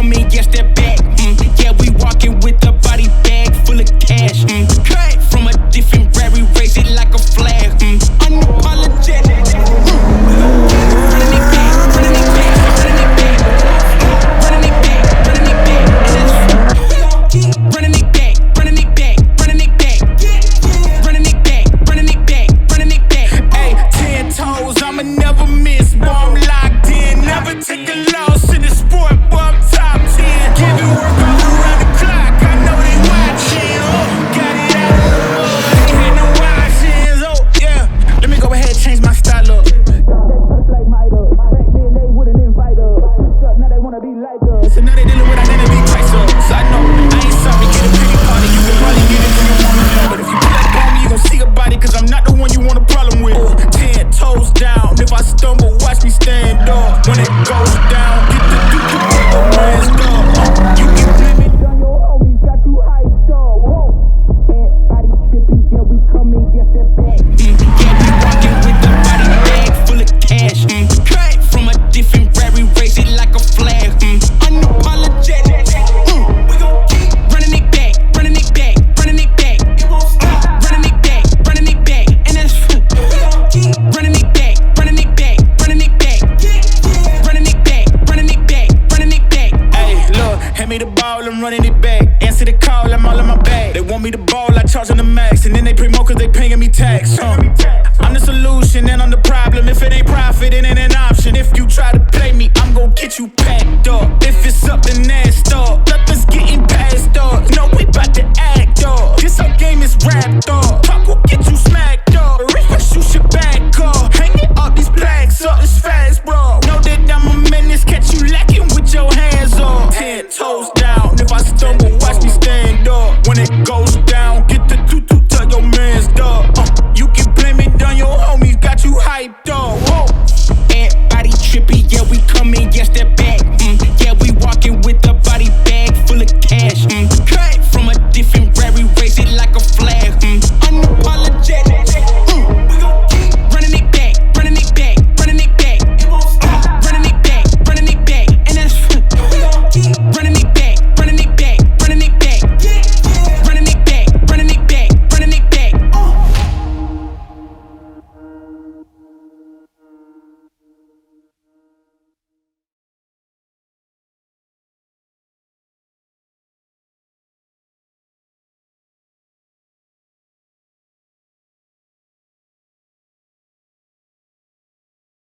come in, yes, they're back. Yeah, we walking with a body bag full of cash. From a different rary, raise it like a flag. Unapologetic. Running it back, running it back, running it back. Running it back, running it back. And that's running it back, running it back, running it back. Running it back, running it back, running it back. Hey, 10 toes, I'ma never miss. Boy, I'm locked in, never take a loss in the sport. Boy, I'm top 10. Giving work all around the clock. I know they watching. Oh, got it out of the mud. Ain't no options. Oh, yeah. Let me go ahead and change my style up. Like Mida. Back then they wouldn't invite us. Switched up, now they wanna be like us. So now they dealing with identity crisis. So I know I ain't sorry, get a pity party. You can probably get it if you wanna know. But if you pull up on me, you gon' see a body, cause I'm not the one you want a problem with. 10 toes down. If I stumble, watch me stand up. When it goes down, get the duke of raised up. You can blame it on your homies, got you hyped up. Whoa. Everybody trippy, yeah, we coming, yes, they're back. Yeah, we walking with a body bag full of cash. From a different rary, raise it like a flag. Unapologetic. We gon' keep running it back, running it back, running it back. Running it back, running it back. And that's we gon' keep running it back, running it back, running it back. Running it back, running it back, running it back. Hey, look, hand me the ball, I'm running it back. Answer the call, I'm all in my bag. They want me to ball, I charge on the max. And then they promote cause they paying me tax. I'm the solution and I'm the problem. If it ain't profit, it ain't an option. If you try to play me, I'm gon' get you packed up. If it's something that